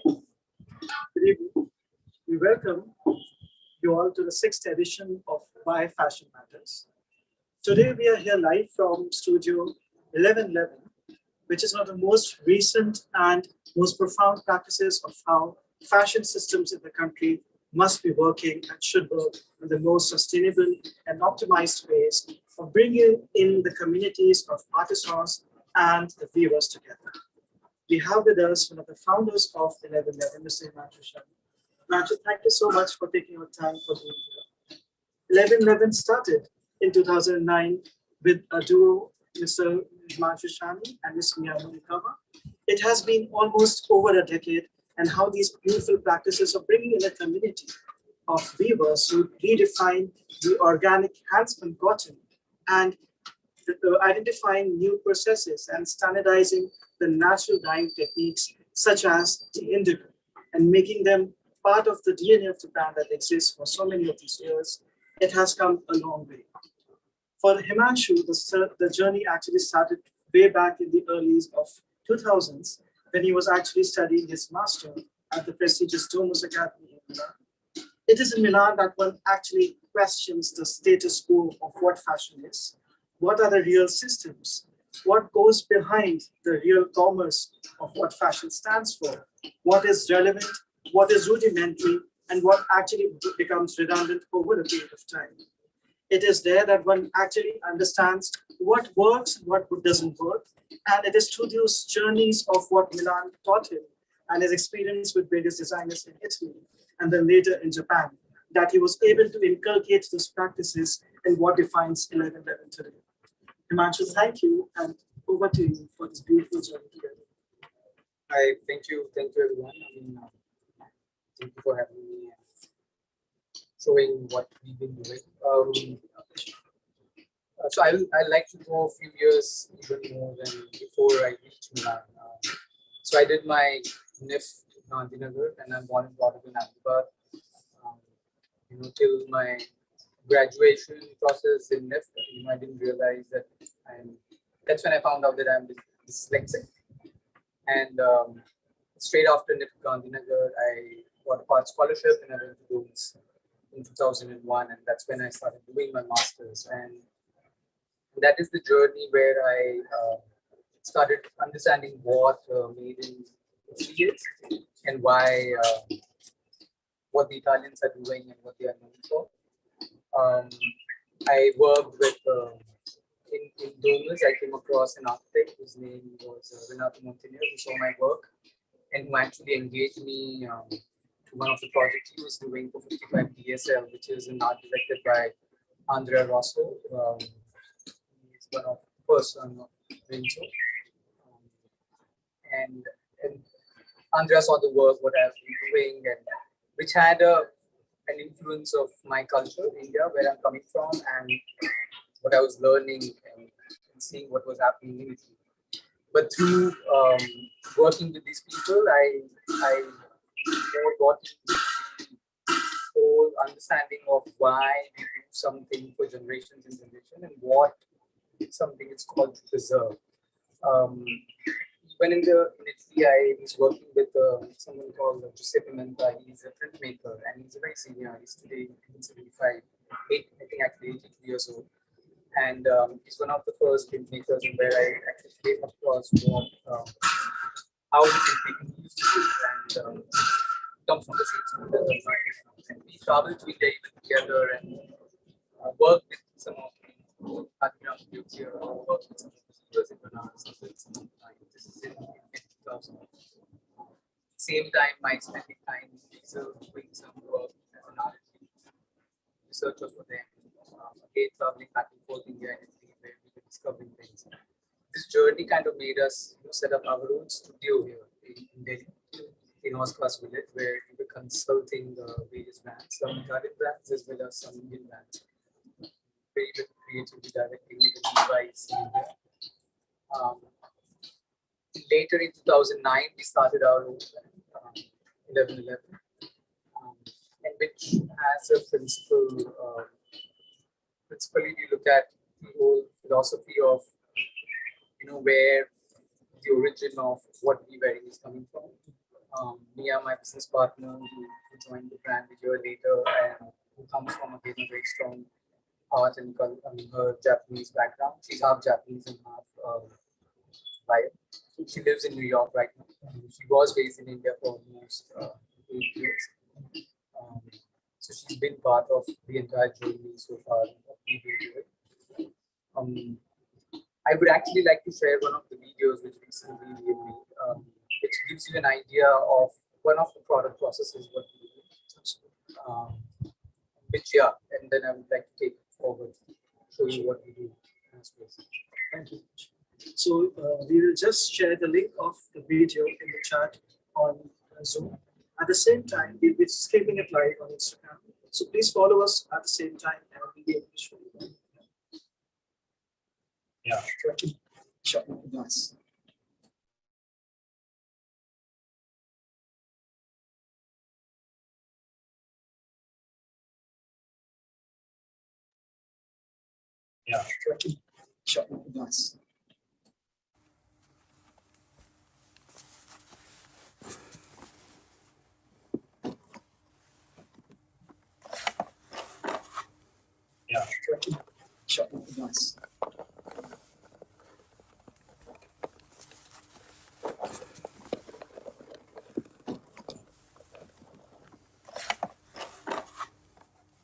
Good evening. We welcome you all to the sixth edition of Why Fashion Matters. Today we are here live from Studio 1111, which is one of the most recent and most profound practices of how fashion systems in the country must be working and should work in the most sustainable and optimized ways of bringing in the communities of artisans and the viewers together. We have with us one of the founders of 1111, Mr. Himanshu Shani. Himanshu, thank you so much for taking your time for being here. 1111 started in 2009 with a duo, Mr. Himanshu Shani and Ms. Miyake. It has been almost over a decade, and how these beautiful practices of bringing in a community of weavers who redefine the organic handspun cotton and identifying new processes and standardizing the natural dyeing techniques such as the indigo and making them part of the DNA of the brand that exists for so many of these years. It has come a long way. For Himanshu, the journey actually started way back in the early of 2000s when he was actually studying his master at the prestigious Domus Academy in Milan. It is in Milan that one actually questions the status quo of what fashion is. What are the real systems? What goes behind the real commerce of what fashion stands for? What is relevant? What is rudimentary? And what actually becomes redundant over a period of time? It is there that one actually understands what works and what doesn't work. And it is through those journeys of what Milan taught him and his experience with various designers in Italy and then later in Japan that he was able to inculcate those practices in what defines 1111 today. Himanshu, thank you, and over to you for this beautiful journey together. Hi, thank you everyone. Thank you for having me and showing what we've been doing. So I like to go a few years even more than before I reached Milan. So I did my NIF in Gandhinagar, and I'm born and brought up in Ahmedabad. Um, till my graduation process in NIF, I didn't realize that that's when I found out that I'm dyslexic. And straight after NIF Gandhinagar, I got a part scholarship and I went to Domus in 2001, and that's when I started doing my masters. And that is the journey where I started understanding what made in Italy is and why what the Italians are doing and what they are known for. I worked with in Domus. I came across an architect whose name was Renato Montenegro, who saw my work and who actually engaged me to one of the projects he was doing for 55 DSL, which is an art directed by Andrea Rosso. He's one of the first son of Renzo. And Andrea saw the work, what I've been doing, and which had an influence of my culture, India, where I'm coming from, and what I was learning and seeing what was happening in Italy. But through working with these people, I more got into the whole understanding of why we do something for generations and generation and what something is called to preserve. When in Italy, I was working with someone called Giuseppe Menta. He's a printmaker and he's a very senior. He's today 75, I think actually 82 years old. And he's one of the first printmakers where I actually came across what how the printmaking used to do and comes from the same school as well. And we traveled to India even together and worked with some of the Khadi groups here, worked with some of the students in Banaras. This is in 2000. Same time, my spending time doing some work as an art researcher for them. Again, traveling back and forth India and Italy, where we were discovering things. This journey kind of made us set up our own studio here in Delhi, in Oscar's Village, where we were consulting various brands, some Italian brands as well as some Indian brands. Very creatively directing the device in India. Later in 2009, we started our own brand, 1111, and which has a principle. Principally, we look at the whole philosophy of where the origin of what we wearing is coming from. Mia, my business partner, who joined the brand a year later and who comes from again a very strong art and her Japanese background. She's half Japanese and half white. She lives in New York right now. She was based in India for almost 8 years. Um, so she's been part of the entire journey so far of me doing it. I would actually like to share one of the videos which recently we have made, which gives you an idea of one of the product processes what we do. Which and then I would like to take it forward, show you what we do. Thank you. So we will just share the link of the video in the chat on Zoom. At the same time, we'll be streaming it live on Instagram. So please follow us at the same time and we'll be able to show you. Yeah. Sure. Nice. Yeah. Sure. Nice. Yeah. Sure. Nice.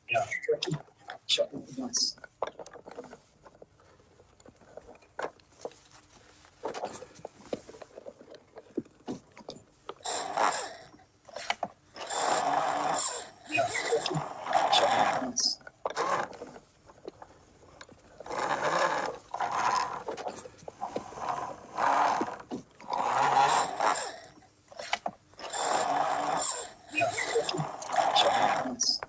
Yeah. Sure. Nice. Yeah. Sure. Nice. Yeah. Sure. Nice.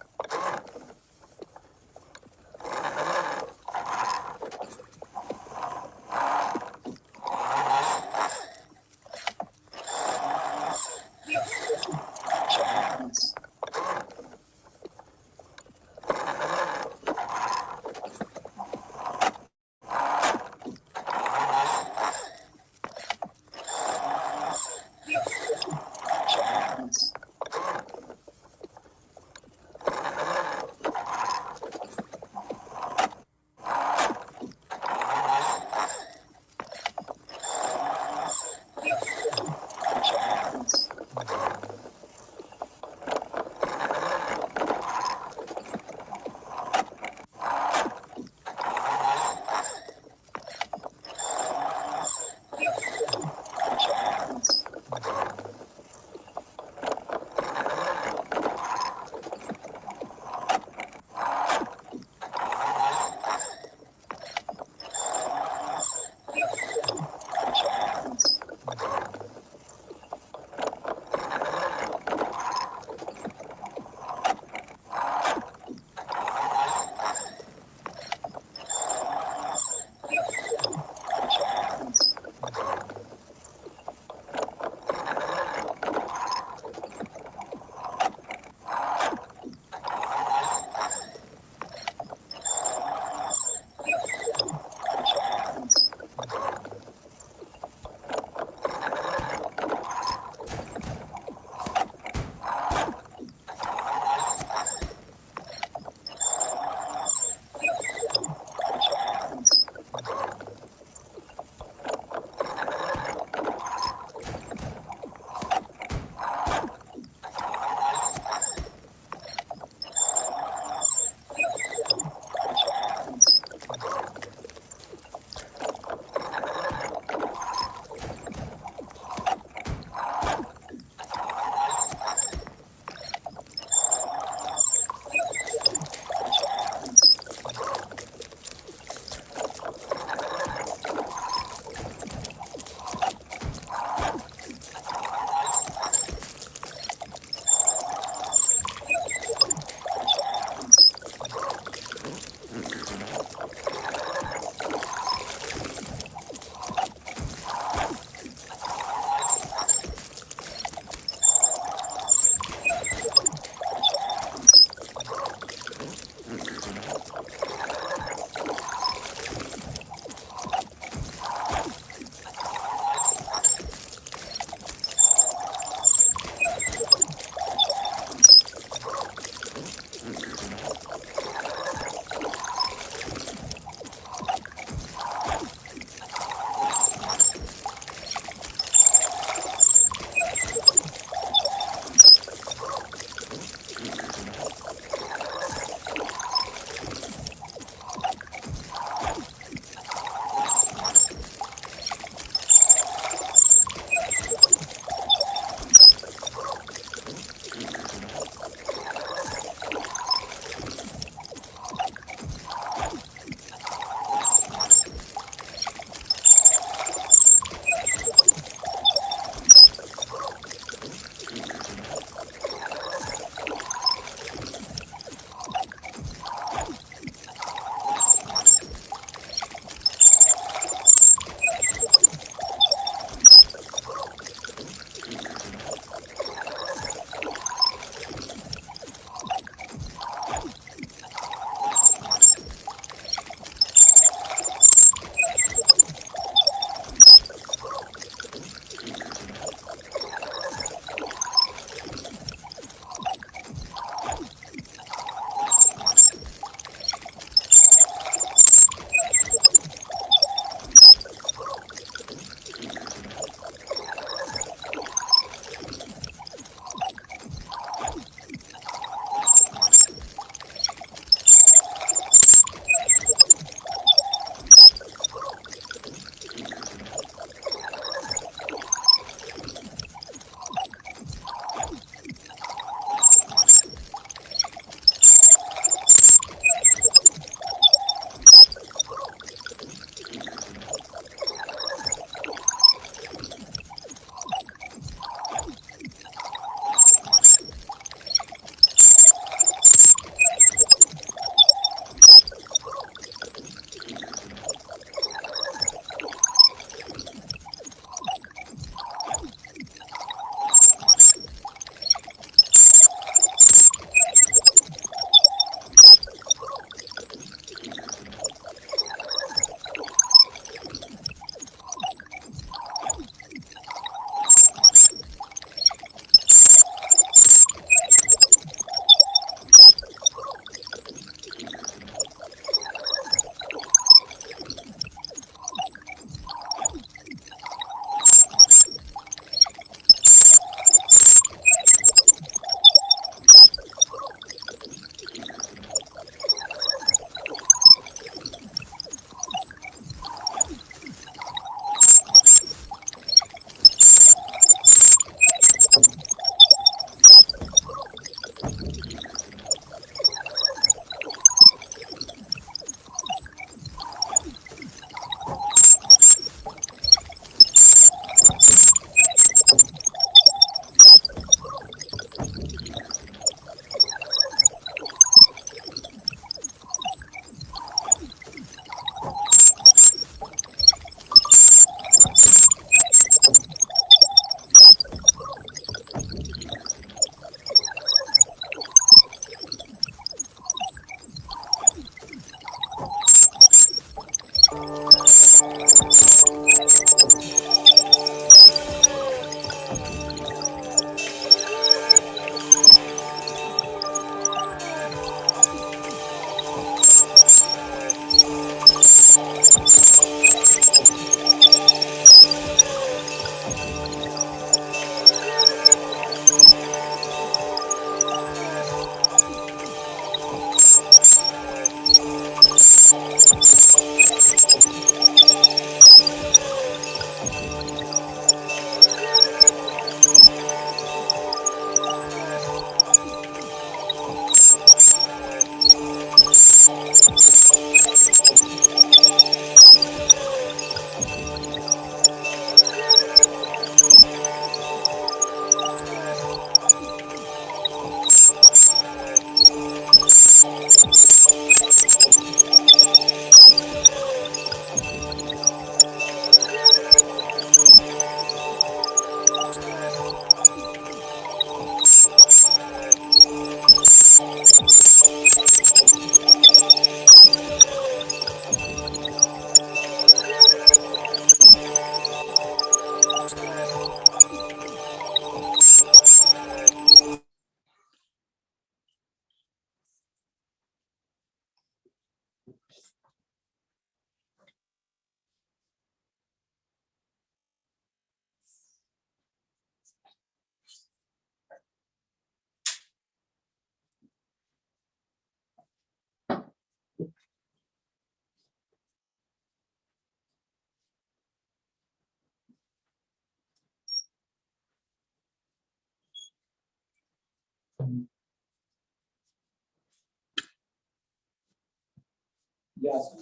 Yeah, so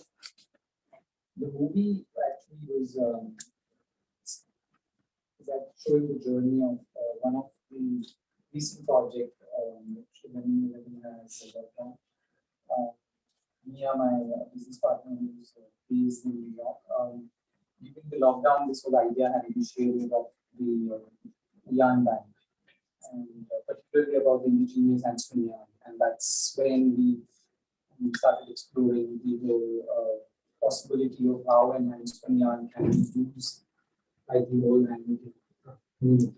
the movie actually was showing the journey of one of the recent project which Many has worked on. Mia, my business partner, who's based in New York. During the lockdown, this whole idea had initiated of the yarn bank, and particularly about the indigenious handspun yarn. And that's when we started exploring the whole possibility of how an handspun yarn can be used by the whole handmade community.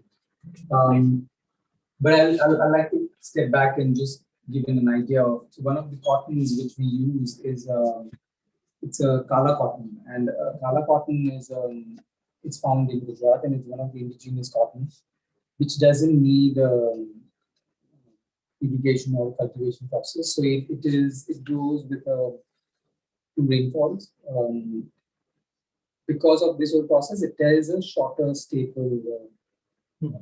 But I'll like to step back and just give an idea of, so one of the cottons which we use is it's a Kala cotton, and Kala cotton is it's found in Gujarat, and it's one of the indigenous cottons which doesn't need irrigation or cultivation process. So it grows with two rainfalls. Because of this whole process, it is a shorter staple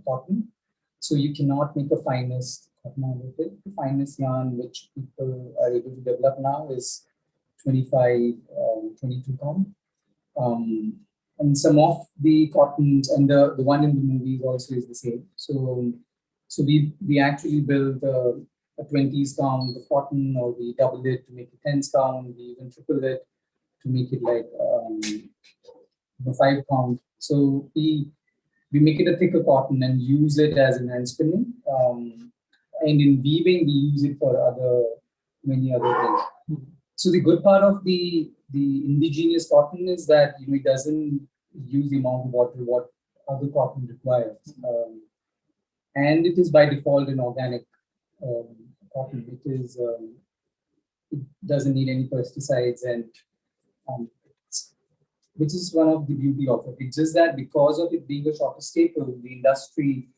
cotton. So you cannot make a finest cotton out of it. The finest yarn which people are able to develop now is 25, 22 count. And some of the cottons, and the one in the movies also is the same. So we actually build a 20s count of cotton, or we double it to make a 10s count. We even triple it to make it like the 5 count. So we make it a thicker cotton and use it as an hand spinning. And in weaving, we use it for many other things. So the good part of the indigenous cotton is that it doesn't use the amount of water what other cotton requires, and it is by default an organic cotton. It doesn't need any pesticides, and which is one of the beauty of it. It's just that because of it being a shorter staple, the industry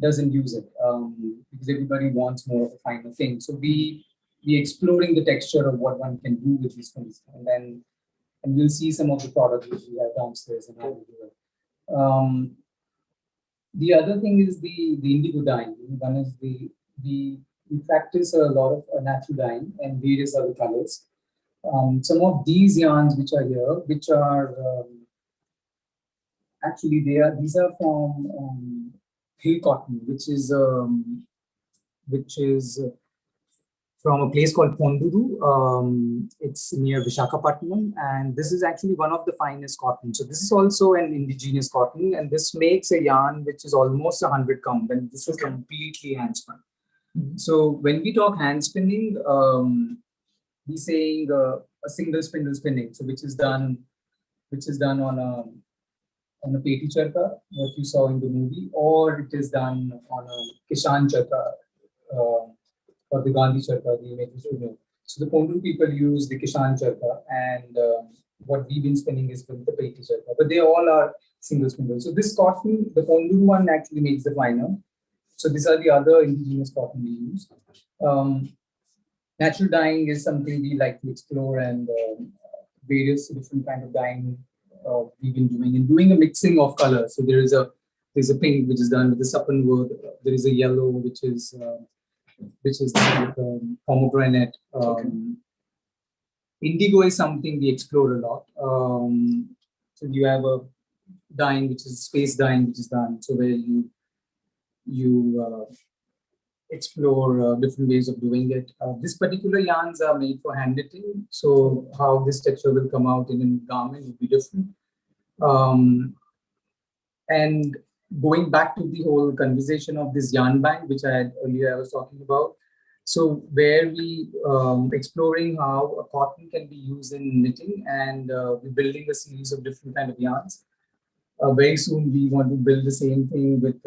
doesn't use it because everybody wants more of a finer thing. So we exploring the texture of what one can do with these things, and we'll see some of the products which we have downstairs and how we do it. The other thing is the indigo dyeing. One is we practice a lot of natural dyeing and various other colors. Some of these yarns which are here, which are actually these are from hill cotton, which is from a place called Ponduru. It's near Vishakhapatnam, and this is actually one of the finest cotton. So this is also an indigenous cotton, and this makes a yarn which is almost 100 count, and this is completely hand spun. So when we talk hand spinning, we're saying a single spindle spinning, so which is done on a peti charka, what you saw in the movie, or it is done on a kishan charka, or the Gandhi charka, the images you know. So the Pondu people use the kishan charka, and what we've been spinning is with the peti charka, but they all are single spindle. So this cotton, the Pondu one actually makes the finer. So these are the other indigenous cotton we use. Natural dyeing is something we like to explore, and various different kind of dyeing we've been doing a mixing of colors. So there's a pink which is done with the sapan wood. There is a yellow which is pomegranate. Indigo is something we explore a lot. So you have a dyeing which is space dyeing which is done. So where you explore different ways of doing it. This particular yarns are made for hand knitting, so how this texture will come out in a garment will be different. And going back to the whole conversation of this yarn bank, which I was talking about. So where we exploring how a cotton can be used in knitting, and we're building a series of different kind of yarns. Very soon we want to build the same thing with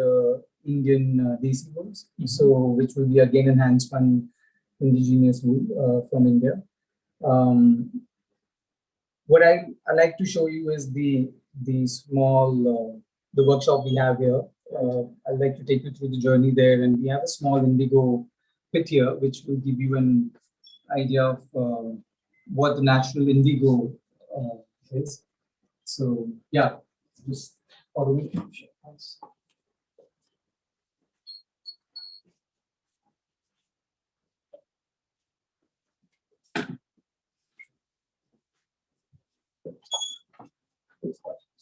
Indian desi wools, so which will be again an hand spun indigenous wool from India. What I like to show you is the small the workshop we have here. I'd like to take you through the journey there, and we have a small indigo pit here, which will give you an idea of what the natural indigo is. So yeah, just follow me.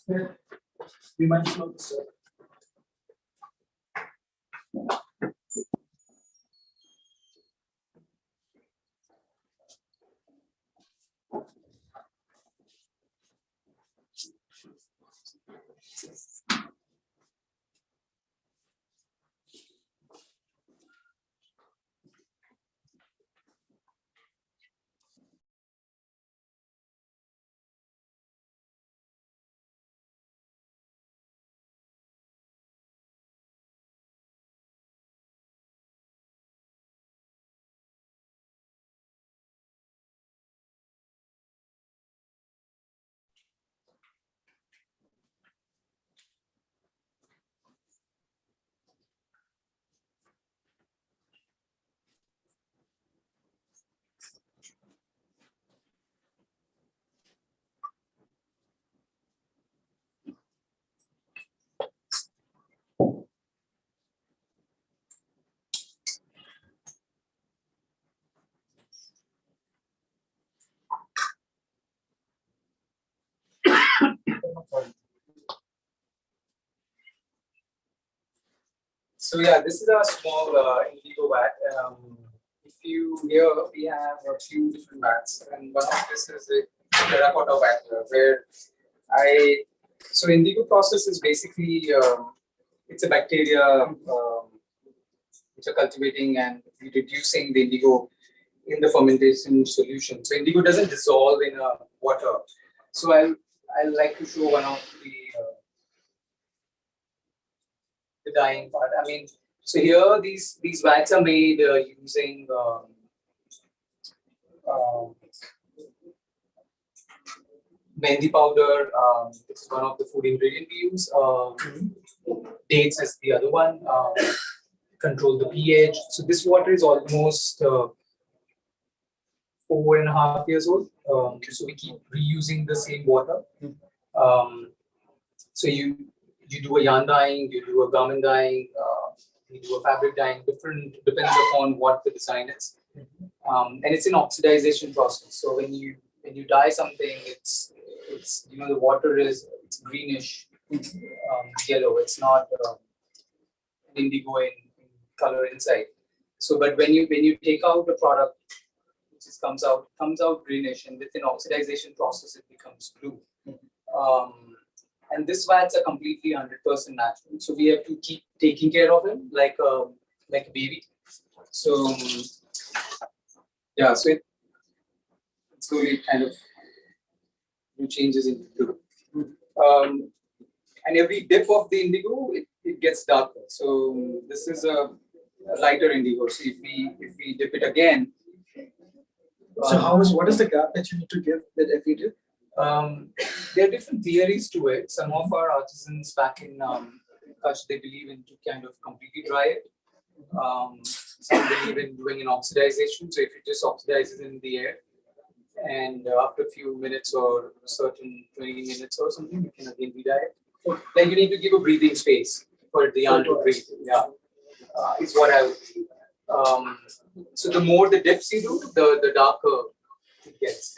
We might flow this up. So yeah, this is a small indigo vat. If you here we have a few different vats, and one of this is a terracotta vat where I so indigo process is basically it's a bacteria which are cultivating and reducing the indigo in the fermentation solution. So indigo doesn't dissolve in water. So I'll like to show one of the dyeing part. I mean, so here these vats are made using um, mehendi powder. This is one of the food ingredient we use. Dates is the other one. Control the pH. So this water is almost 4.5 years old. So we keep reusing the same water. So you do a yarn dyeing, you do a garment dyeing, you do a fabric dyeing. Different depends upon what the design is, and it's an oxidization process. So when you dye something, it's the water it's greenish, yellow. It's not indigo in color inside. So, but when you take out the product, which comes out greenish, and with an oxidization process, it becomes blue. And these vats are completely 100% natural. So we have to keep taking care of him like a baby. So yeah, so it slowly kind of changes into blue. And every dip of the indigo, it gets darker. So this is a lighter indigo. So if we dip it again. So what is the gap that you need to give with every dip? There are different theories to it. Some of our artisans back in Kutch, they believe in to kind of completely dry it. Some believe in doing an oxidization. So if it just oxidizes in the air, and after a few minutes or certain 20 minutes or something, you can again re-dye it. Then you need to give a breathing space for the yarn to breathe. Yeah, is what I would believe. So the more the dips you do, the darker it gets.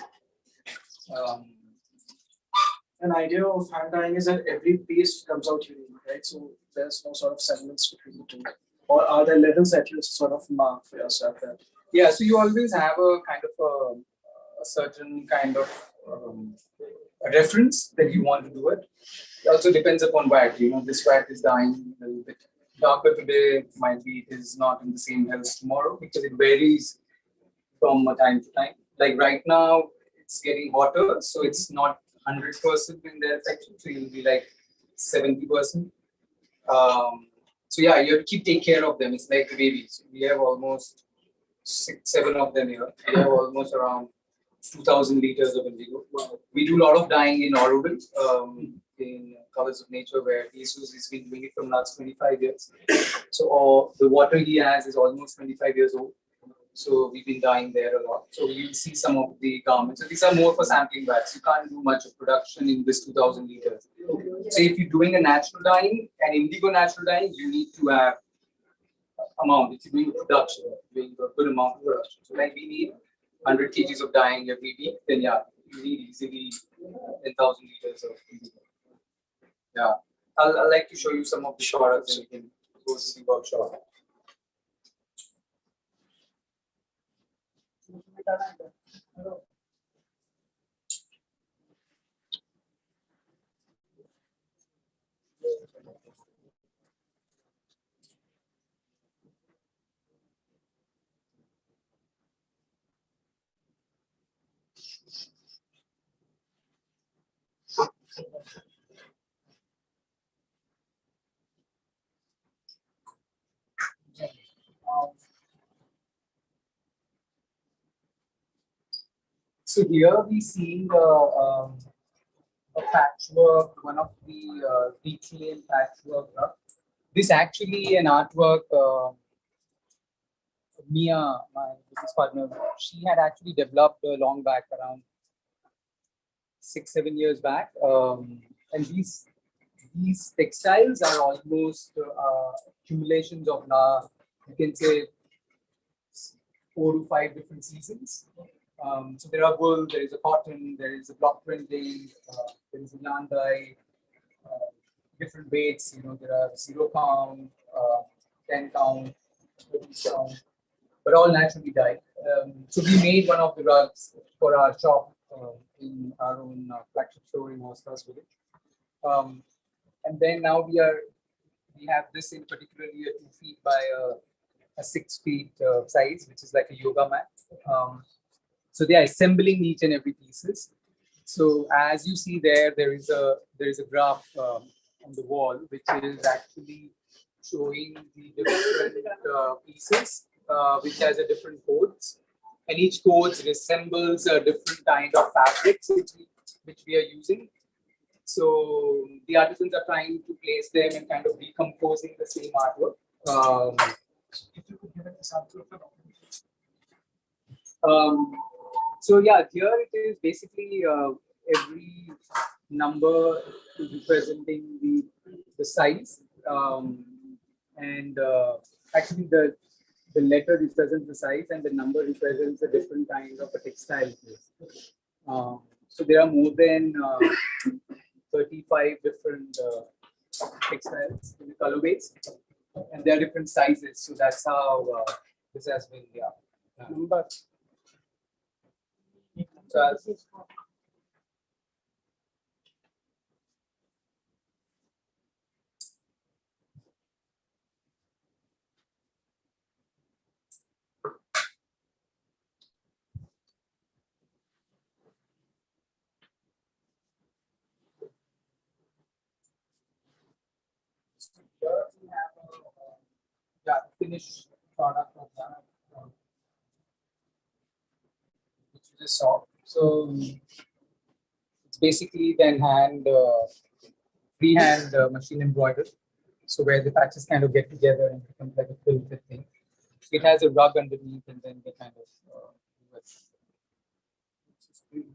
An idea of hand dyeing is that every piece comes out unique, right? So there's no sort of semblance between the two. Or are there levels that you sort of mark for yourself? Yeah, so you always have a kind of a certain kind of a reference that you want to do it. It also depends upon vat. This vat is dyeing a little bit darker today, might be it is not in the same health tomorrow because it varies from time to time. Like right now, it's getting hotter, so it's not 100% in their section, so you'll be like 70%. So yeah, you have to keep take care of them. It's like the babies. We have almost 7 of them here. We have almost around 2,000 liters of indigo. We do a lot of dyeing in Auroville, in Colors of Nature, where Jesus has been doing it from last 25 years. So the water he has is almost 25 years old. So we've been dyeing there a lot. So you'll see some of the garments. So these are more for sampling vats. You can't do much of production in this 2,000 liters. So if you're doing a natural dyeing, an indigo natural dyeing, you need to have amount. If you're doing a production, doing a good amount of production. So like we need 100 kgs of dyeing every week, then yeah, you need easily 10,000 liters of indigo. Yeah, I'll like to show you some of the products so you can go see workshop. So here we see a patchwork, one of the reclaimed patchwork. This actually an artwork. Mia, my business partner, she had actually developed long back, around 6-7 years back, and these textiles are almost accumulations of you can say 4 to 5 different seasons. So there are wool, there is a cotton, there is a block printing, there is a yarn dye, different weights. There are 0 count, 10 count, 30 count, but all naturally dyed. So we made one of the rugs for our shop in our own flagship store in Oscar's Village. And then now we have this in particularly a 2 feet by a 6 feet size, which is like a yoga mat. So they are assembling each and every pieces. So as you see there is a graph on the wall which is actually showing the different pieces which has a different codes, and each code resembles a different kind of fabrics which we are using. So the artisans are trying to place them and kind of decomposing the same artwork. If you could give an example of so yeah, here it is basically every number is representing the size, and actually the letter represents the size and the number represents a different kind of a textile. So there are more than 35 different textiles in the colorways, and there are different sizes. So that's how this has been. Number. So here we have a finished product of that, which you just saw. So it's basically then freehand machine embroidered. So where the patches kind of get together and become like a quilted thing. It has a rug underneath, and then they kind of do it.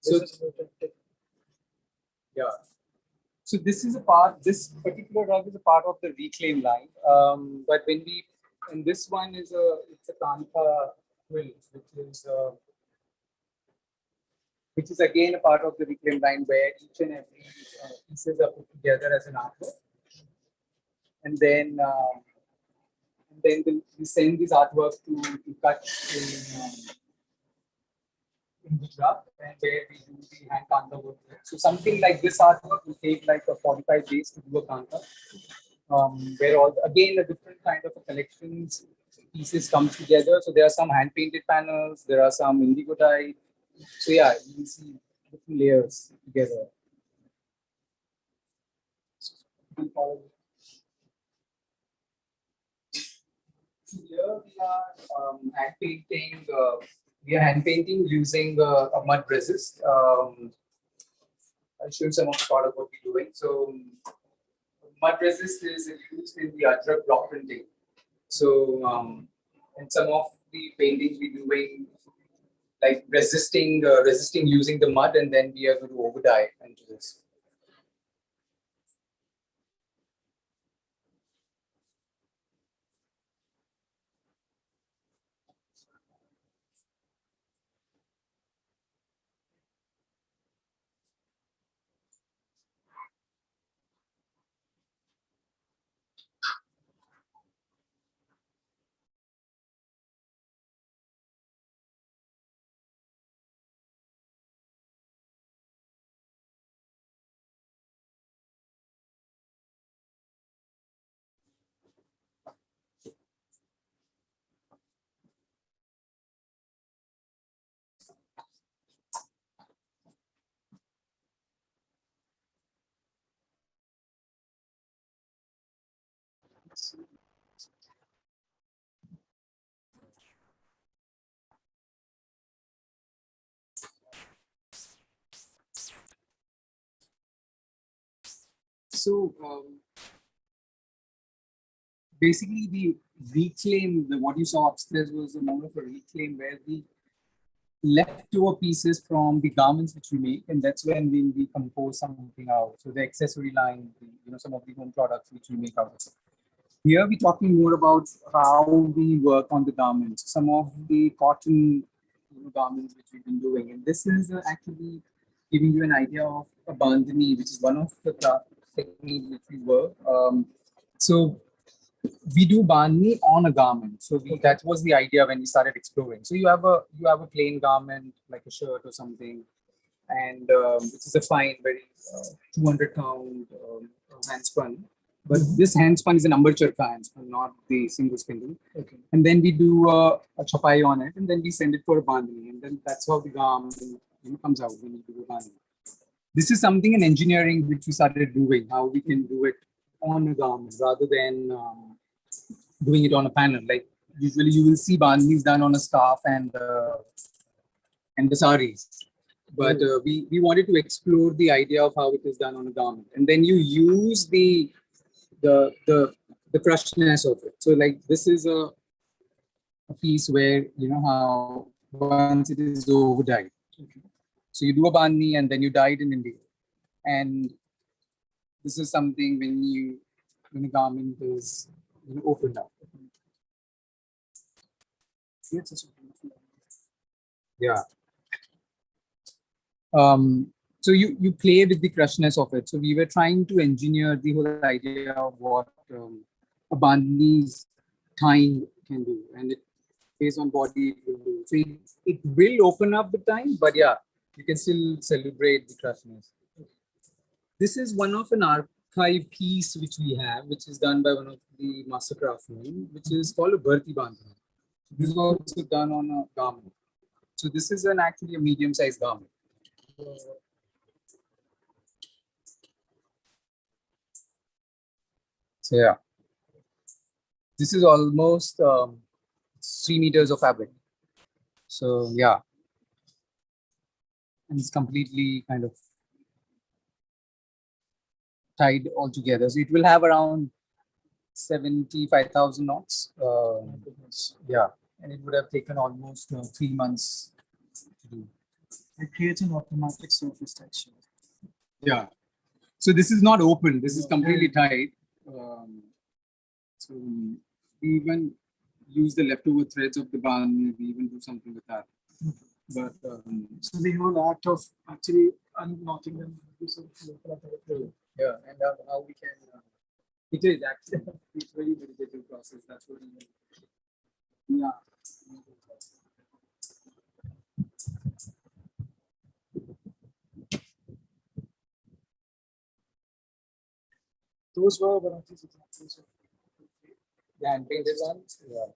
So yeah. So this is a part. This particular rug is a part of the reclaim line. But when we, and this one is it's a kanta quill, which is again a part of the reclaim line where each and every pieces are put together as an artwork, and then we send this artwork to cut in Gujarat, and where we do the hand kanta work. So something like this artwork will take like 45 days to do a kanta, where all again a different kind of a collections pieces comes together. So there are some hand painted panels, there are some indigo dye. So yeah, you can see different layers together. So here we are hand painting. We are hand painting using a mud resist. I'll show you some of the part of what we're doing. So mud resist is used in the Ajrak block printing. So in some of the paintings we're doing like resisting using the mud, and then we are going to over dye into this. So basically, the reclaim, what you saw upstairs was a more of a reclaim where the leftover pieces from the garments which we make, and that's when we decompose something out. So the accessory line, some of the home products which we make out of it. Here we're talking more about how we work on the garments, some of the cotton garments which we've been doing. And this is actually giving you an idea of a bandhani, which is one of the craft techniques which we work. So we do bandhani on a garment. So that was the idea when we started exploring. So you have a plain garment like a shirt or something, and which is a fine, very 200 pound handspun. But this handspun is an number charka handspun, not the single spindle. Okay. And then we do a chapai on it, and then we send it for a bandhani, and then that's how the garment comes out when you do a bandhani. This is something in engineering which we started doing, how we can do it on a garment rather than doing it on a panel. Like usually you will see bandhanis done on a scarf and the saris. But we wanted to explore the idea of how it is done on a garment. And then you use the crushedness of it. So like this is a piece where, how once it is over dyed. Okay. So you do a bandhani and then you dye it in Indigo. And this is something when a garment is opened up. Yeah. So you play with the crushedness of it. So we were trying to engineer the whole idea of what a bandhani's tying can do, and it based on body it will do. So it will open up with time, but yeah, you can still celebrate the crushedness. This is one of an archive piece which we have, which is done by one of the master craftsmen, which is called a Bharti Bandhani. This is also done on a garment. So this is actually a medium-sized garment. So yeah, this is almost 3 meters of fabric. So yeah, and it's completely kind of tied all together. So it will have around 75,000 knots. Yeah, and it would have taken almost 3 months to do. It creates an automatic surface texture. Yeah. So this is not open. This is completely tight. So we even use the leftover threads of the bandhani. We even do something with that. But so the whole act of actually unknotting them. Yeah, and how we can. It is actually it's very meditative process. That's what we mean. Yeah. Those were one of these examples of The hand painted ones. Yeah.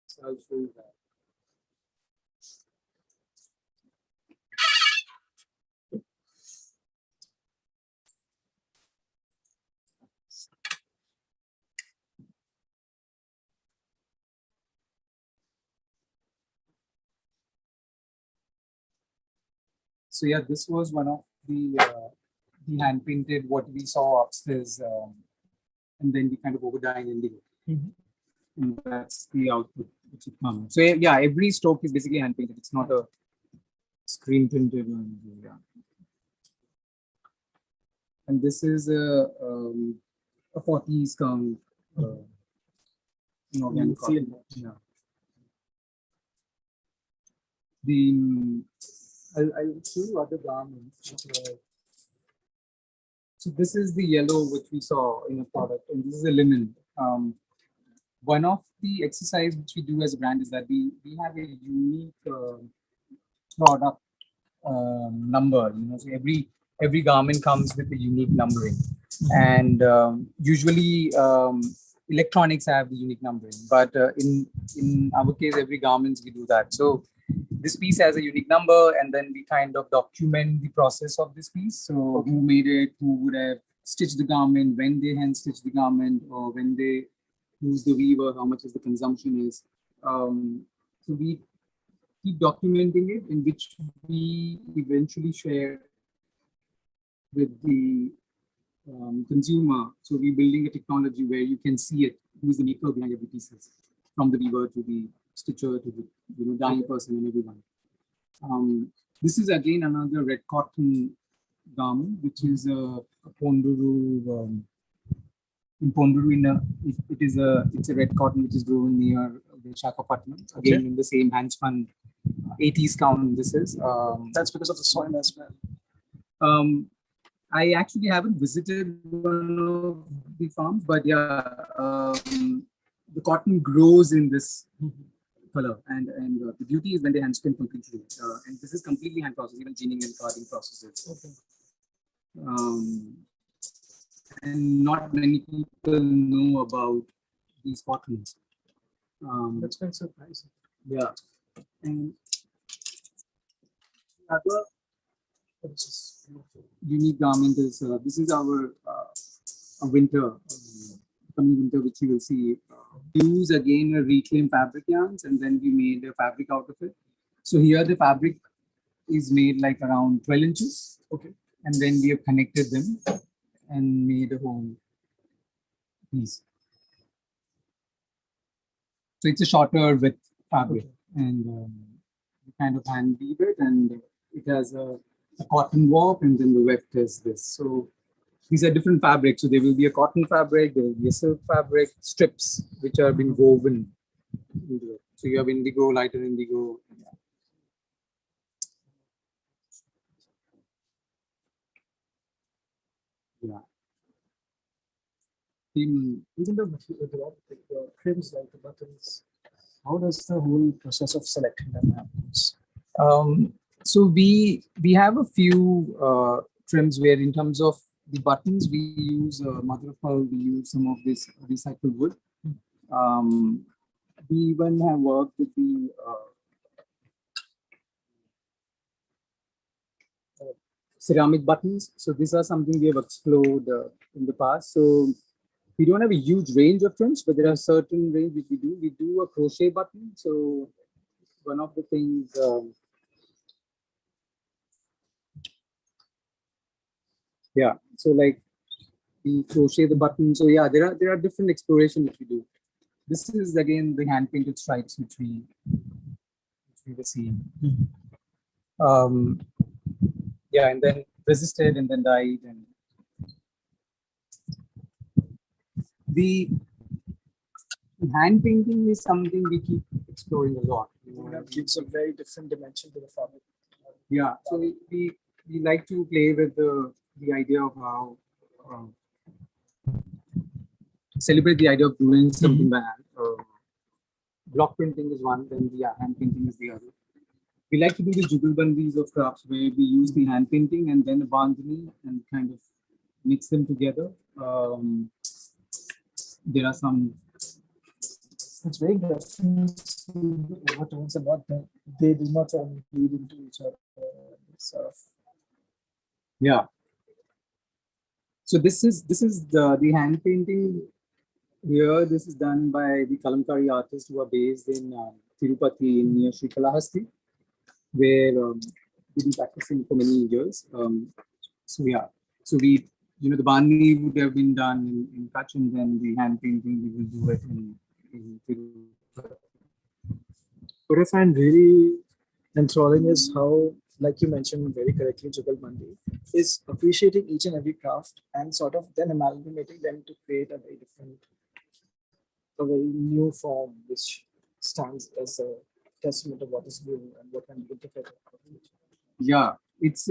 So I'll show you that. So yeah, this was one of the hand painted what we saw upstairs, and then we kind of overdying Indigo. And that's the output which it comes. So yeah, every stroke is basically hand painted. It's not a screen printed one. Yeah. And this is a 40s count. Organic cotton. Yeah. I'll show you other garments. So this is the yellow which we saw in a product, and this is a linen. One of the exercise which we do as a brand is that we have a unique product number. So every garment comes with a unique numbering, and usually electronics have the unique numbering. But in our case, every garments we do that. So this piece has a unique number, and then we kind of document the process of this piece. So who made it, who would have stitch the garment, when they hand stitch the garment, or when they use the weaver, how much is the consumption is. So we keep documenting it, in which we eventually share with the consumer. So we're building a technology where you can see it, who is the maker behind every piece, from the weaver to the stitcher to the dyeing person and everyone. This is again another red cotton garment, which is a Ponduru. In Ponduru, it's a red cotton which is grown near Visakhapatnam. Again, in the same handspun 80s count. This is. That's because of the soil as well. I actually haven't visited one of the farms, but yeah, the cotton grows in this color, and the beauty is when they hand spin completely, and this is completely hand processed, even ginning and carding processes. And not many people know about these cottons. That's quite surprising. Yeah, and Other unique garment is this is our winter, coming winter, which you will see. Use again a reclaimed fabric yarns, and then we made a fabric out of it. So here the fabric is made like around 12 inches. Okay. And then we have connected them and made a whole piece. So it's a shorter width fabric, and we kind of hand weave it, and it has a cotton warp, and then the weft is this. So these are different fabrics. So there will be a cotton fabric, there will be a silk fabric, strips which are being woven into it. So you have indigo, lighter indigo. Yeah. even the trims, like the buttons, how does the whole process of selecting them happens? So we have a few trims where, in terms of the buttons, we use mother of pearl, we use some of this recycled wood. We even have worked with the ceramic buttons. So these are something we have explored in the past. So we don't have a huge range of trims, but there are certain range which we do. We do a crochet button. So one of the things. Yeah, so like we crochet the button. So yeah, there are different explorations which we do. This is again the hand painted stripes which we were seeing. Yeah, and then resisted and then dyed. And the hand painting is something we keep exploring a lot. That gives a very different dimension to the fabric. Yeah, so we like to play with the idea of how celebrate the idea of doing something by hand. Block printing is one, then the hand painting is the other. We like to do the jugalbandis of crafts where we use the hand painting and then a bandhani and kind of mix them together. There are some. It's very different overtones and what they do not bleed into each other. Sort of. Yeah. So this is the hand painting here. This is done by the Kalamkari artists who are based in Tirupati near Srikalahasti, where we've been practicing for many years. So yeah, so we, the bandhani would have been done in Kutch, and then the hand painting we will do it in Tirupati. What I find really enthralling is how, like you mentioned very correctly, Jugalbandi is appreciating each and every craft and sort of then amalgamating them to create a very new form, which stands as a testament of what is new and what can be interpreted. Yeah, it's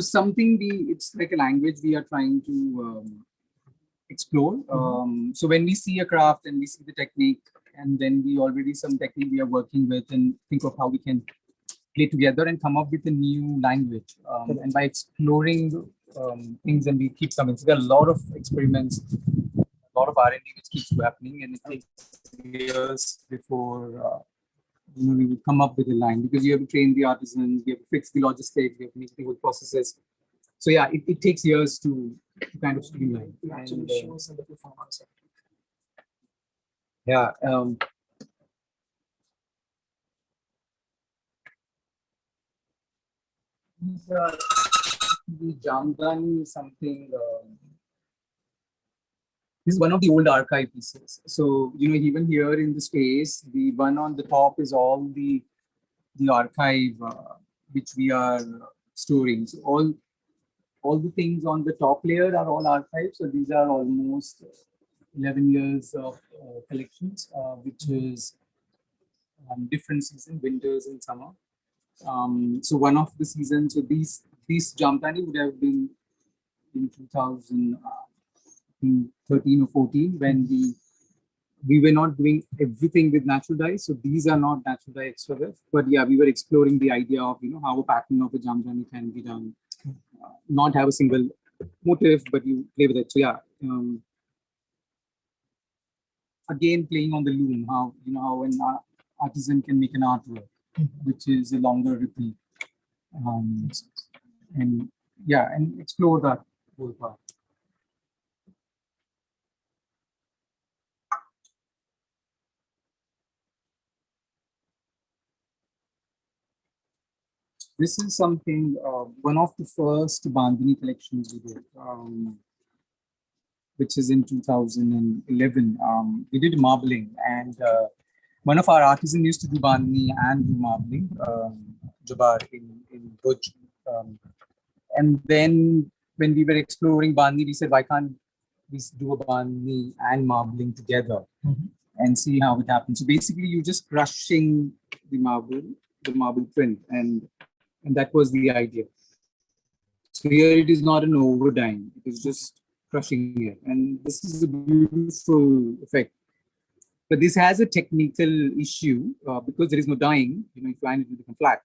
something it's like a language we are trying to explore. So when we see a craft and we see the technique, and then we already some technique we are working with, and think of how we can play together and come up with a new language. And by exploring things, and we keep coming. So there are a lot of experiments, a lot of R&D which keeps happening, and it takes years before we would come up with a line, because you have to train the artisans, you have to fix the logistics, you have to make the whole processes. So yeah, it takes years to to kind of streamline. It actually And, shows in the performance. yeah. These are the Jamdani something. This is one of the old archive pieces. So, even here in the space, the one on the top is all the archive which we are storing. So all the things on the top layer are all archives. So these are almost 11 years of collections, which is different season, winters and summer. So one of the seasons, so these Jamdani would have been in 2013 or 14 when we were not doing everything with natural dyes. So these are not natural dye extra weft, but yeah, we were exploring the idea of how a pattern of a Jamdani can be done, not have a single motif, but you play with it. So yeah, again playing on the loom, how how an artisan can make an artwork, which is a longer repeat, and yeah, and explore that whole part. This is something, one of the first Bandhani collections we did, which is in 2011. We did marbling, and one of our artisans used to do Bandhani and do marbling, Jabbar in Bhuj. And then when we were exploring Bandhani, we said, why can't we do a Bandhani and marbling together and see how it happens? So basically, you're just crushing the marble print, and that was the idea. So here it is not an overdying, it is just crushing it. And this is a beautiful effect. But this has a technical issue because there is no dyeing, if you iron it will become flat.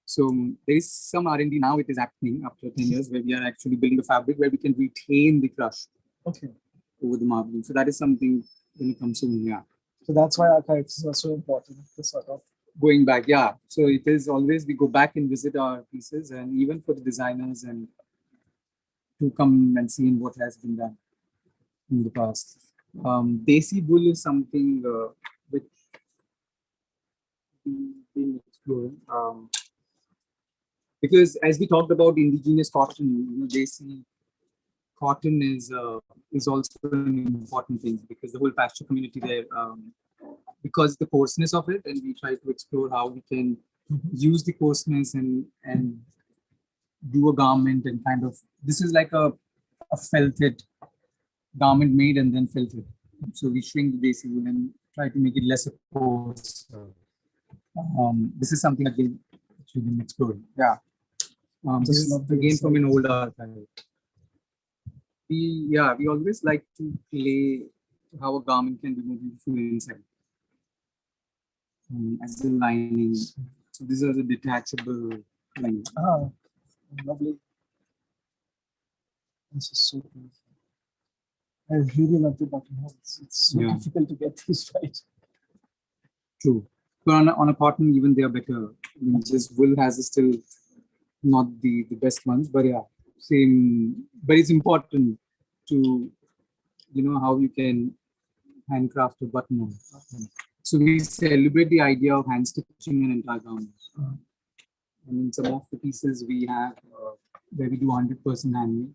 So there is some R&D now, it is happening after 10 years where we are actually building a fabric where we can retain the crush over the marbling. So that is something when it comes soon, yeah. So that's why archives are so important to sort of going back, yeah. So it is always we go back and visit our pieces, and even for the designers and to come and see what has been done in the past. Desi wool is something which we've been exploring. Because as we talked about indigenous cotton, Desi cotton is also an important thing because the whole pasture community there, because the coarseness of it, and we try to explore how we can use the coarseness and do a garment and kind of, this is like a felted garment made and then felted. So we shrink the Desi wool and try to make it less coarse. This is something again which we've been exploring. Yeah. This is again from an old archive. We always like to play how a garment can be more beautiful inside as a lining. So these are the detachable lining. Ah, lovely. This is so beautiful. I really love the buttonholes. It's so difficult to get these right. True. But on a cotton, even they are better. This wool has still not the best ones, but yeah, same. But it's important to how you can handcraft a buttonhole. So we celebrate the idea of hand stitching an entire garment. I mean, some of the pieces we have where we do 100% handmade.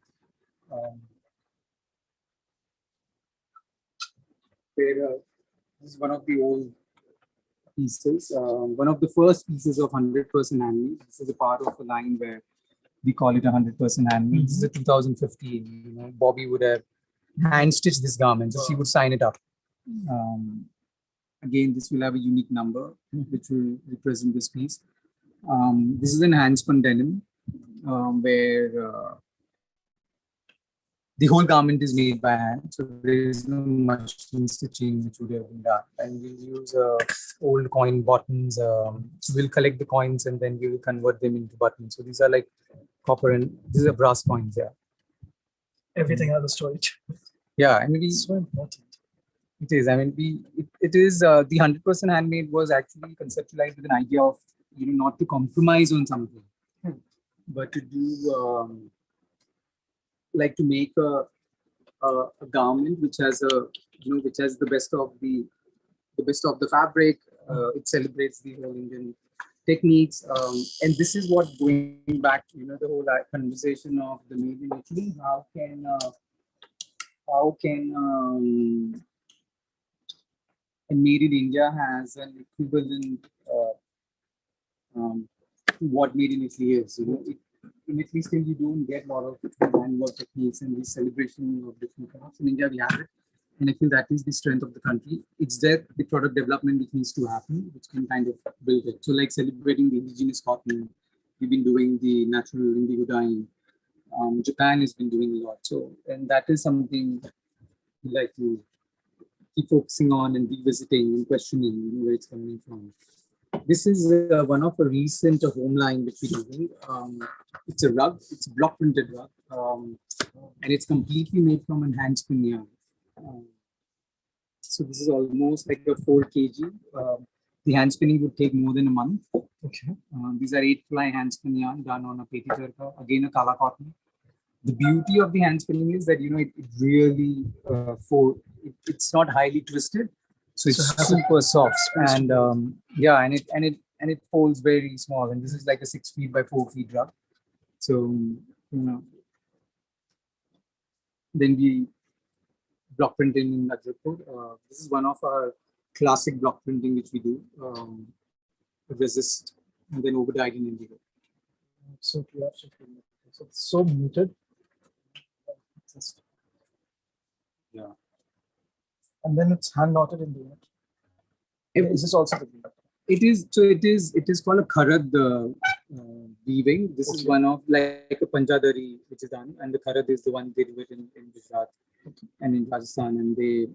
This is one of the old pieces, one of the first pieces of 100% handmade. This is a part of a line where we call it 100% handmade. This is a 2015. Bobby would have hand stitched this garment, so she would sign it up. Again, this will have a unique number which will represent this piece. This is an handspun denim where the whole garment is made by hand, so there is no machine stitching which would have been done. And we'll use old coin buttons. So we'll collect the coins and then we will convert them into buttons. So these are like copper and these are brass coins. Yeah. Everything has a story. Yeah, I mean, It's so important. It is. I mean, it is the 100% handmade was actually conceptualized with an idea of not to compromise on something, but to do like to make a garment which has which has the best of the fabric. It celebrates the whole Indian techniques, and this is what going back, the whole conversation of the made in Italy. How can and made in India has an equivalent um, to what made in Italy is. In Italy, still you don't get a lot of handwork techniques and the celebration of different crafts. In India, we have it, and I feel that is the strength of the country. It's there the product development which needs to happen, which can kind of build it. So, like celebrating the indigenous cotton, we've been doing the natural indigo dyeing. Japan has been doing a lot. So, and that is something we like to keep focusing on and revisiting and questioning where it's coming from. This is one of a recent home line which we're doing. It's a rug. It's a block printed rug, and it's completely made from a handspun yarn. So this is almost like a 4 kg. The hand spinning would take more than a month. Okay. These are 8-ply handspun yarn done on a peti charka, again a kala cotton. The beauty of the hand spinning is that it really it's not highly twisted, so it's super soft, and and it folds very small. And this is like a 6 feet by 4 feet rug. So then we block printing in Ajapur. This is one of our classic block printing which we do. Resist and then overdyed in Indigo. Absolutely. So it's so muted. Yeah. And then it's hand knotted in the end. Is this also the It is called a kharad weaving. This is one of like a panjadari which is done, and the kharad is the one they do it in Gujarat and in Rajasthan, and they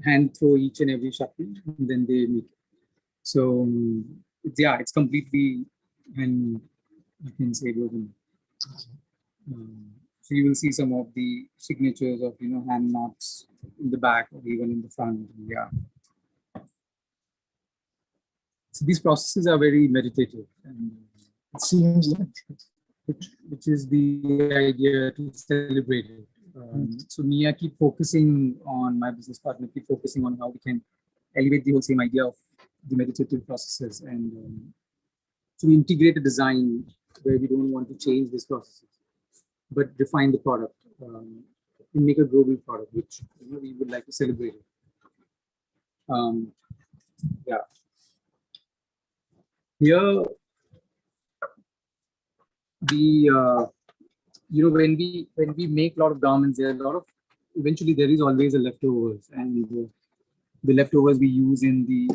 hand throw each and every shakti and then they make it. So it's completely, and you can say woven. So you will see some of the signatures of hand knots in the back or even in the front. Yeah. So these processes are very meditative, and it seems like which is the idea to celebrate it. So Miyake focusing on my business partner, keep focusing on how we can elevate the whole same idea of the meditative processes, and to integrate a design where we don't want to change these processes, but define the product and make a global product, which we would like to celebrate it. Yeah. Here, when we make a lot of garments, there are a lot of, eventually there is always a leftovers, and the leftovers we use in the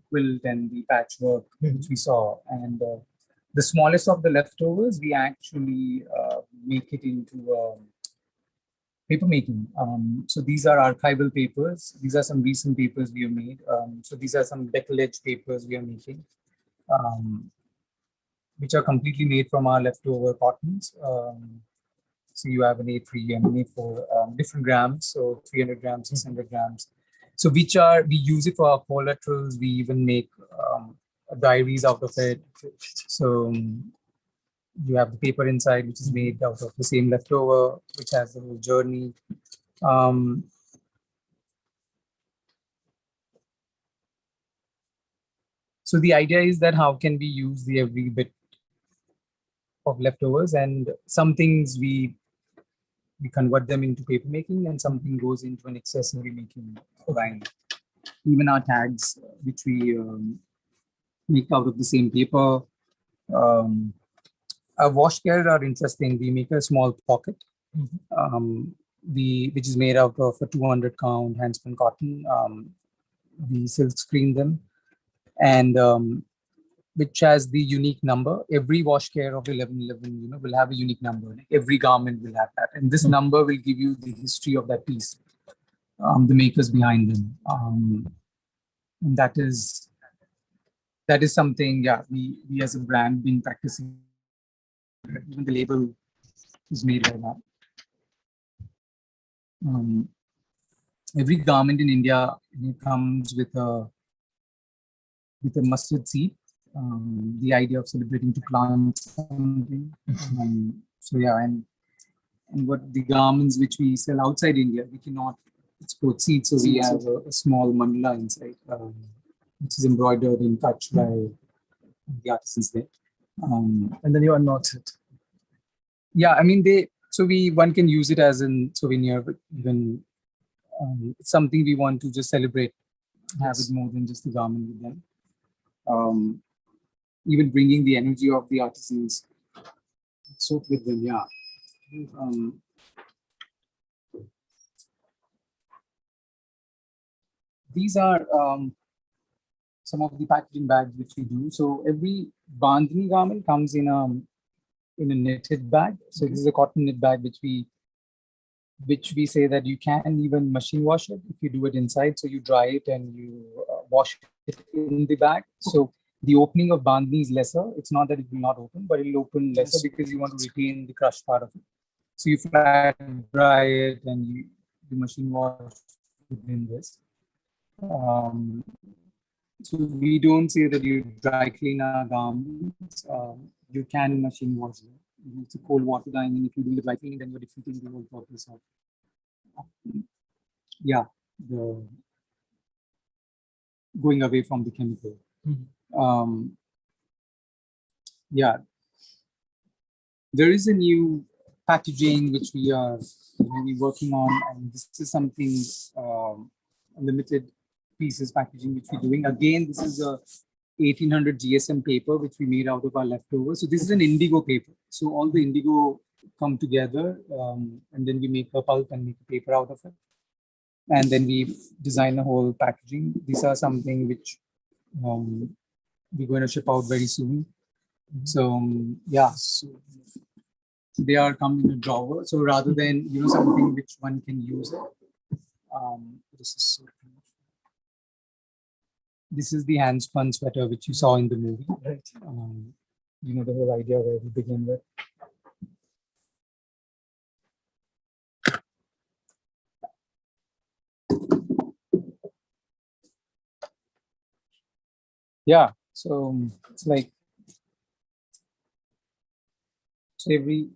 quilt and the patchwork which we saw, and the smallest of the leftovers we actually make it into paper making. So these are archival papers. These are some recent papers we have made. So these are some decollage papers we are making, which are completely made from our leftover cottons. So you have an A3 and an A4, different grams, so 300 grams, 600 grams. So we use it for our collaterals. We even make diaries out of it. So you have the paper inside, which is made out of the same leftover, which has the whole journey. So the idea is that how can we use the every bit of leftovers, and some things we convert them into paper making, and something goes into an accessory making line. Even our tags, which we make out of the same paper. Our wash care are interesting. We make a small pocket, which is made out of a 200 count handspun cotton. We silk screen them, and which has the unique number. Every wash care of 1111, will have a unique number. Every garment will have that, and this number will give you the history of that piece, the makers behind them, and that is something. Yeah, we as a brand been practicing. Even the label is made by that. Every garment in India comes with a mustard seed. The idea of celebrating to plant something. So yeah, and And what the garments which we sell outside India, we cannot export seeds, so we have a small mandala inside, which is embroidered in touch by the artisans there. And then you unknot it. Yeah, I mean one can use it as a souvenir, but even it's something we want to just celebrate, have it more than just a garment with them. Even bringing the energy of the artisans, soak with them, yeah. These are some of the packaging bags which we do. So every bandhani garment comes in a knitted bag. So this is a cotton knit bag which we say that you can even machine wash it if you do it inside. So you dry it and you wash it in the bag. So the opening of bandhani is lesser. It's not that it will not open, but it will open lesser because you want to retain the crushed part of it. So you flat dry it and you machine wash within this. So we don't say that you dry clean our garments. You can machine wash them. It's a cold water dyeing, and if you do the dry cleaning, then you're defeating the whole purpose of the going away from the chemical. There is a new packaging which we are working on, and this is something limited pieces packaging which we're doing. Again, this is a 1800 GSM paper which we made out of our leftovers. So this is an indigo paper. So all the indigo come together, and then we make a pulp and make a paper out of it. And then we design a whole packaging. These are something which we're going to ship out very soon. So they are come in a drawer. So rather than something which one can use it, this is the handspun sweater which you saw in the movie. Right. The whole idea where we begin with. Yeah, so it's like every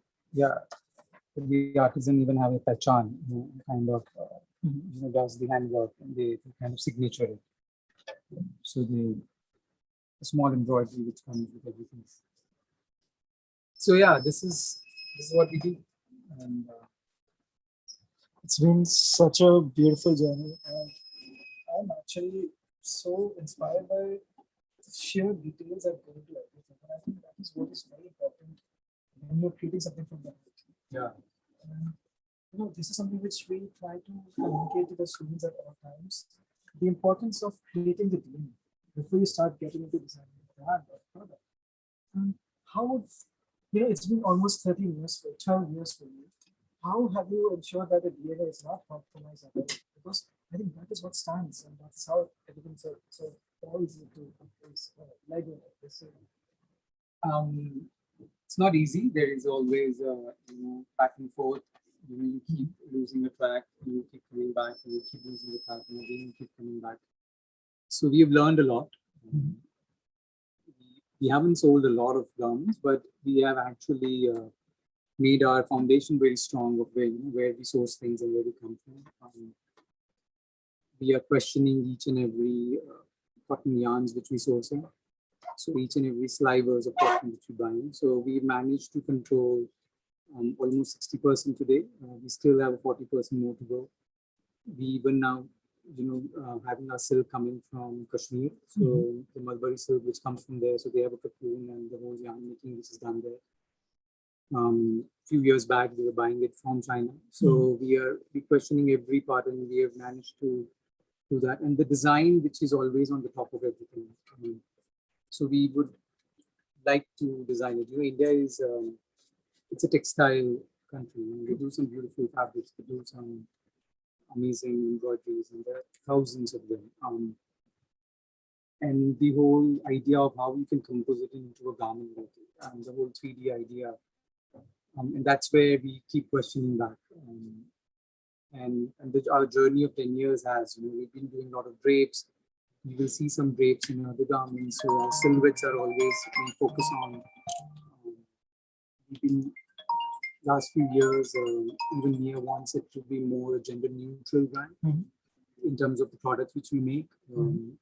artisan even have a pehchan who kind of does the handwork, and they kind of signature it. So the small embroidery which comes with everything. So yeah, this is what we do, and it's been such a beautiful journey, and I'm actually so inspired by sheer details that go into everything. And I think that is what is very important when you're creating something from the heart. Yeah. And, this is something which we try to communicate to the students at all times. The importance of creating the DNA before you start getting into designing a brand or product. And how, it's been almost 13 years, 12 years for you. How have you ensured that the DNA is not compromised at all? Because I think that is what stands, and that's how everything so falls into place. Lego, it's not easy. There is always back and forth. You keep losing a track, you keep coming back, and you keep losing the track, and again you keep coming back. So we have learned a lot. We haven't sold a lot of garments, but we have actually made our foundation very strong of where we source things and where we come from. We are questioning each and every cotton yarns which we source in. So each and every slivers of cotton which we buy in. So we managed to control almost 60% today. We still have 40% more to go. We even now, having our silk coming from Kashmir. So the mulberry silk which comes from there. So they have a cocoon and the whole yarn making which is done there. Few years back, we were buying it from China. So we're questioning every part, and we have managed to do that. And the design, which is always on the top of everything. So we would like to design it. India is it's a textile country. We do some beautiful fabrics. We do some amazing embroideries, and there are thousands of them. And the whole idea of how you can compose it into a garment, and the whole 3D idea. And that's where we keep questioning back. Our journey of 10 years has, we've been doing a lot of drapes. You will see some drapes in other garments. So our silhouettes are always we focus on. We've been last few years, even Mia wants it to be more a gender neutral brand in terms of the products which we make.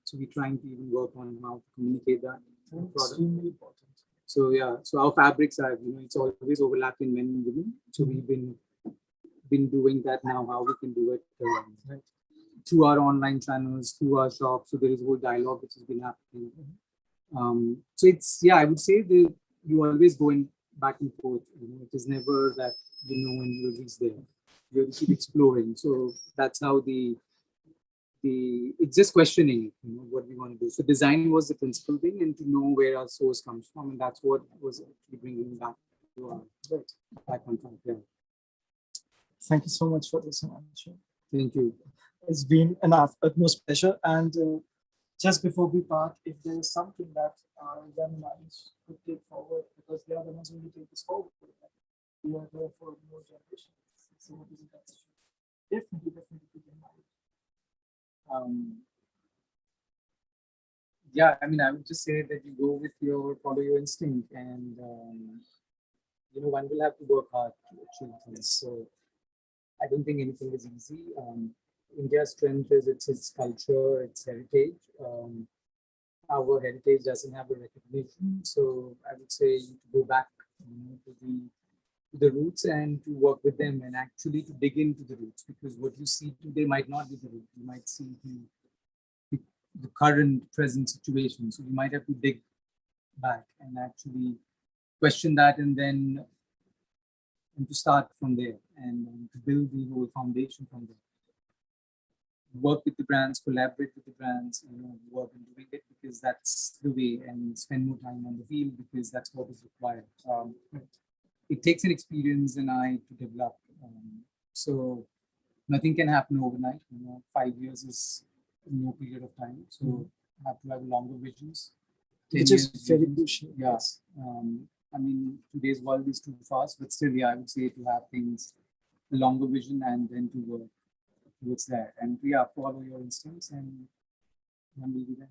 So we're trying to even work on how to communicate that product. Extremely important. So yeah, so our fabrics are, it's always overlapping men and women. So we've been doing that now. How we can do it through our online channels, through our shop. So there is a whole dialogue which has been happening. So it's, yeah, I would say you always going back and forth. It is never that when you will reach there. You have to keep exploring. So that's how it's just questioning what we want to do. So design was the principal thing, and to know where our source comes from, and that's what was actually bringing back to our back on track. Yeah. Thank you so much for this, Himanshu. Thank you. It's been an utmost pleasure. And just before we part, if there is something that our young minds could take forward, because they are the ones who will take this forward, we are there for more generations. So what is it that definitely keep in mind? Yeah, I mean, I would just say that you follow your instinct, and one will have to work hard to achieve things. So I don't think anything is easy. India's strength is its culture, its heritage. Our heritage doesn't have a recognition, so I would say to go back to the roots and to work with them, and actually to dig into the roots, because what you see today might not be the root. You might see the current present situation. So you might have to dig back and actually question that, and then to start from there, and to build the whole foundation from there. Work with the brands, collaborate with the brands, work in doing it, because that's the way, and spend more time on the field, because that's what is required. It takes an experience and eye to develop. So nothing can happen overnight. 5 years is no period of time. So you have to have longer visions. Which is very crucial. Yes. I mean, today's world is too fast, but still, yeah, I would say to have things, a longer vision, and then to work towards that. And follow your instincts, and we'll be there.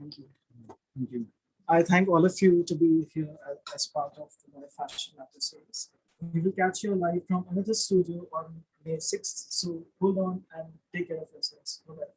Thank you. Thank you. I thank all of you to be here as part of the Fashion Matter series. We will catch you live from another studio on May 6th. So hold on and take care of yourselves. Bye-bye.